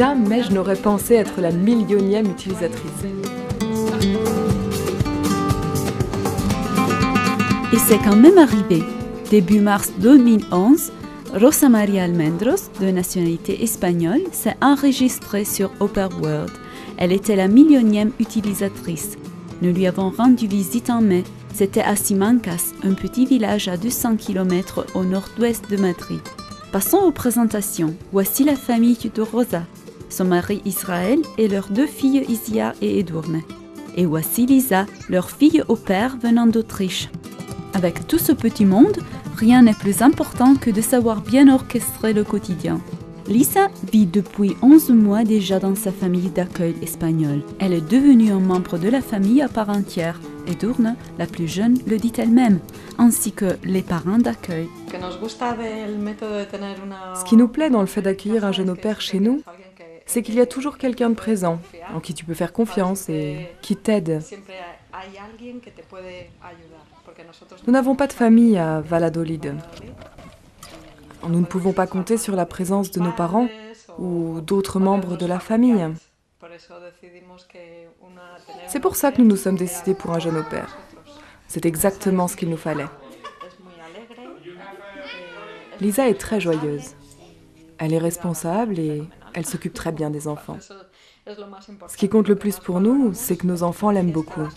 Jamais je n'aurais pensé être la millionième utilisatrice. Et c'est quand même arrivé. Début mars 2011, Rosa Maria Almendros, de nationalité espagnole, s'est enregistrée sur Operworld. Elle était la millionième utilisatrice. Nous lui avons rendu visite en mai. C'était à Simancas, un petit village à 200 km au nord-ouest de Madrid. Passons aux présentations. Voici la famille de Rosa, son mari Israël et leurs 2 filles Isia et Edurne. Et voici Lisa, leur fille au père venant d'Autriche. Avec tout ce petit monde, rien n'est plus important que de savoir bien orchestrer le quotidien. Lisa vit depuis 11 mois déjà dans sa famille d'accueil espagnole. Elle est devenue un membre de la famille à part entière. Edurne, la plus jeune, le dit elle-même, ainsi que les parents d'accueil. Ce qui nous plaît dans le fait d'accueillir un jeune au père chez nous, c'est qu'il y a toujours quelqu'un de présent, en qui tu peux faire confiance et qui t'aide. Nous n'avons pas de famille à Valladolid. Nous ne pouvons pas compter sur la présence de nos parents ou d'autres membres de la famille. C'est pour ça que nous nous sommes décidés pour un jeune au père. C'est exactement ce qu'il nous fallait. Lisa est très joyeuse. Elle est responsable et elle s'occupe très bien des enfants. Ce qui compte le plus pour nous, c'est que nos enfants l'aiment beaucoup.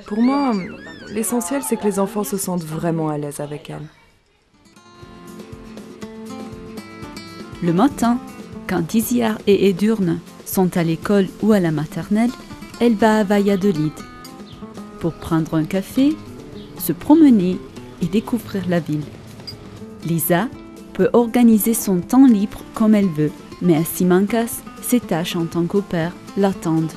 Pour moi, l'essentiel, c'est que les enfants se sentent vraiment à l'aise avec elle. Le matin, quand Isia et Edurne sont à l'école ou à la maternelle, elle va à Valladolid pour prendre un café, se promener et découvrir la ville. Lisa peut organiser son temps libre comme elle veut, mais à Simancas, ses tâches en tant qu'au père l'attendent.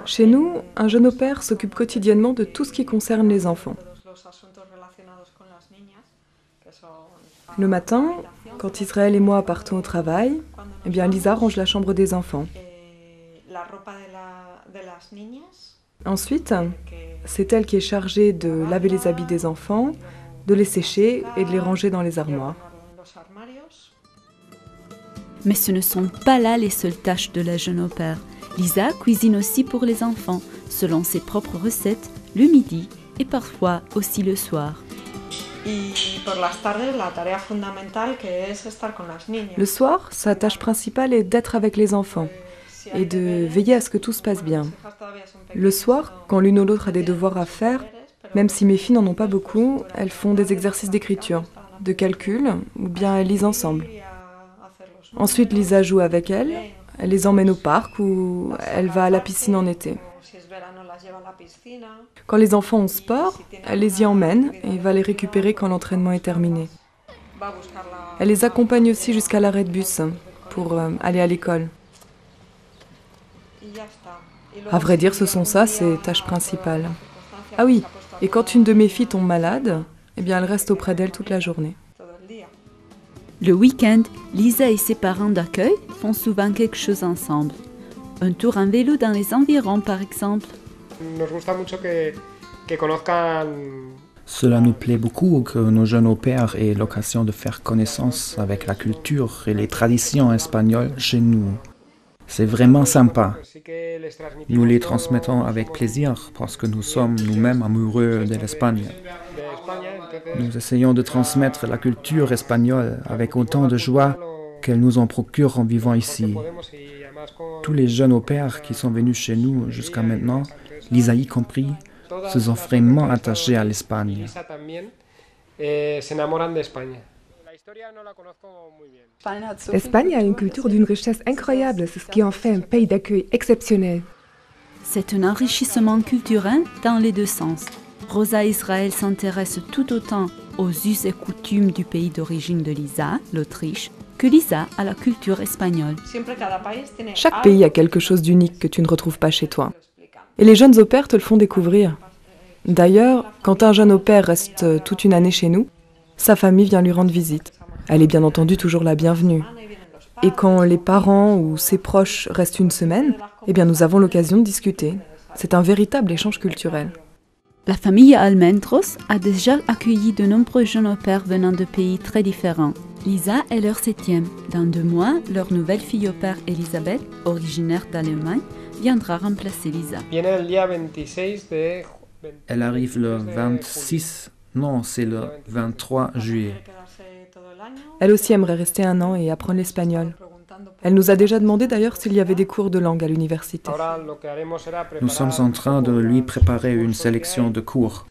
Chez nous, un jeune au père s'occupe quotidiennement de tout ce qui concerne les enfants. Le matin, quand Israël et moi partons au travail, eh bien Lisa range la chambre des enfants. Ensuite, c'est elle qui est chargée de laver les habits des enfants, de les sécher et de les ranger dans les armoires. Mais ce ne sont pas là les seules tâches de la jeune au père. Lisa cuisine aussi pour les enfants, selon ses propres recettes, le midi et parfois aussi le soir. Le soir, sa tâche principale est d'être avec les enfants et de veiller à ce que tout se passe bien. Le soir, quand l'une ou l'autre a des devoirs à faire, même si mes filles n'en ont pas beaucoup, elles font des exercices d'écriture, de calcul ou bien elles lisent ensemble. Ensuite, Lisa joue avec elles, elle les emmène au parc ou elle va à la piscine en été. Quand les enfants ont sport, elle les y emmène et va les récupérer quand l'entraînement est terminé. Elle les accompagne aussi jusqu'à l'arrêt de bus pour aller à l'école. À vrai dire, ce sont ça ses tâches principales. Ah oui, et quand une de mes filles tombe malade, eh bien elle reste auprès d'elle toute la journée. Le week-end, Lisa et ses parents d'accueil font souvent quelque chose ensemble. Un tour en vélo dans les environs, par exemple. Cela nous plaît beaucoup que nos jeunes au pair aient l'occasion de faire connaissance avec la culture et les traditions espagnoles chez nous. C'est vraiment sympa. Nous les transmettons avec plaisir parce que nous sommes nous-mêmes amoureux de l'Espagne. Nous essayons de transmettre la culture espagnole avec autant de joie qu'elle nous en procure en vivant ici. Tous les jeunes au pair qui sont venus chez nous jusqu'à maintenant, Lisa y compris, se sont vraiment attachés à l'Espagne. L'Espagne a une culture d'une richesse incroyable, c'est ce qui en fait un pays d'accueil exceptionnel. C'est un enrichissement culturel dans les deux sens. Rosa Israël s'intéresse tout autant aux us et coutumes du pays d'origine de Lisa, l'Autriche, que Lisa à la culture espagnole. Chaque pays a quelque chose d'unique que tu ne retrouves pas chez toi. Et les jeunes au pair te le font découvrir. D'ailleurs, quand un jeune au pair reste toute une année chez nous, sa famille vient lui rendre visite. Elle est bien entendu toujours la bienvenue. Et quand les parents ou ses proches restent une semaine, eh bien nous avons l'occasion de discuter. C'est un véritable échange culturel. La famille Almendros a déjà accueilli de nombreux jeunes au pair venant de pays très différents. Lisa est leur 7e. Dans 2 mois, leur nouvelle fille au pair, Elisabeth, originaire d'Allemagne, viendra remplacer Lisa. Elle arrive le 26, non, c'est le 23 juillet. Elle aussi aimerait rester 1 an et apprendre l'espagnol. Elle nous a déjà demandé d'ailleurs s'il y avait des cours de langue à l'université. Nous sommes en train de lui préparer une sélection de cours.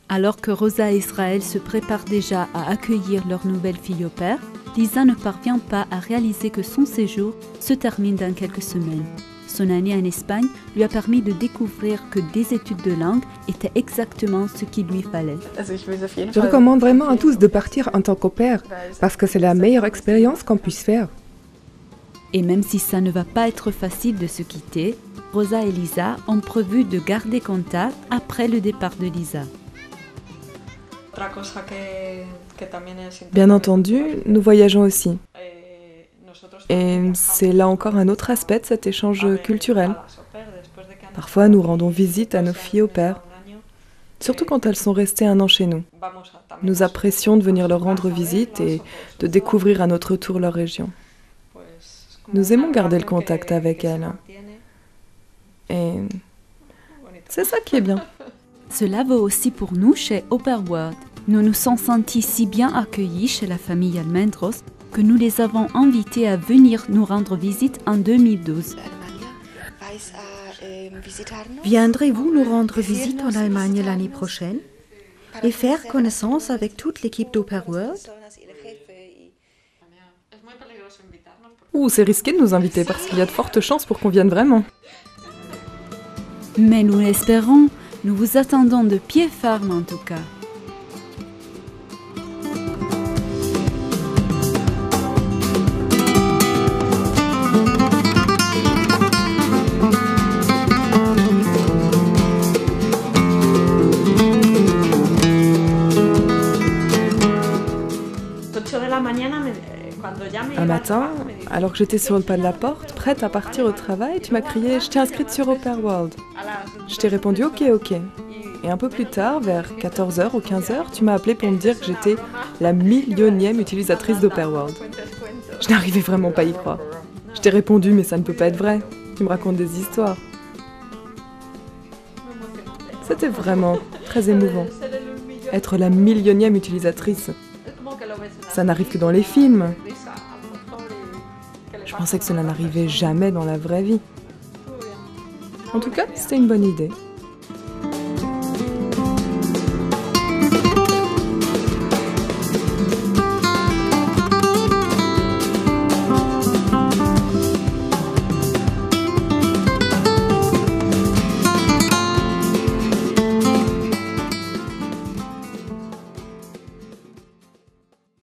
Alors que Rosa et Israël se préparent déjà à accueillir leur nouvelle fille au pair, Lisa ne parvient pas à réaliser que son séjour se termine dans quelques semaines. Son année en Espagne lui a permis de découvrir que des études de langue étaient exactement ce qu'il lui fallait. Je recommande vraiment à tous de partir en tant qu'au pair, parce que c'est la meilleure expérience qu'on puisse faire. Et même si ça ne va pas être facile de se quitter, Rosa et Lisa ont prévu de garder contact après le départ de Lisa. Bien entendu, nous voyageons aussi. Et c'est là encore un autre aspect de cet échange culturel. Parfois, nous rendons visite à nos filles au pair, surtout quand elles sont restées 1 an chez nous. Nous apprécions de venir leur rendre visite et de découvrir à notre tour leur région. Nous aimons garder le contact avec elles. Et c'est ça qui est bien. Cela vaut aussi pour nous chez Au Pair World. Nous nous sommes sentis si bien accueillis chez la famille Almendros que nous les avons invités à venir nous rendre visite en 2012. Viendrez-vous nous rendre visite en Allemagne l'année prochaine et faire connaissance avec toute l'équipe d'Au Pair World? C'est risqué de nous inviter parce qu'il y a de fortes chances pour qu'on vienne vraiment. Mais nous l'espérons, nous vous attendons de pied ferme en tout cas. Un matin, alors que j'étais sur le pas de la porte, prête à partir au travail, tu m'as crié « Je t'ai inscrite sur Au Pair World ». Je t'ai répondu « Ok, ok ». Et un peu plus tard, vers 14h ou 15h, tu m'as appelé pour me dire que j'étais la 1 000e utilisatrice d'Au Pair World. Je n'arrivais vraiment pas à y croire. Je t'ai répondu « Mais ça ne peut pas être vrai. Tu me racontes des histoires ». C'était vraiment très émouvant. Être la 1 000e utilisatrice. Ça n'arrive que dans les films. Je pensais que cela n'arrivait jamais dans la vraie vie. En tout cas, c'était une bonne idée.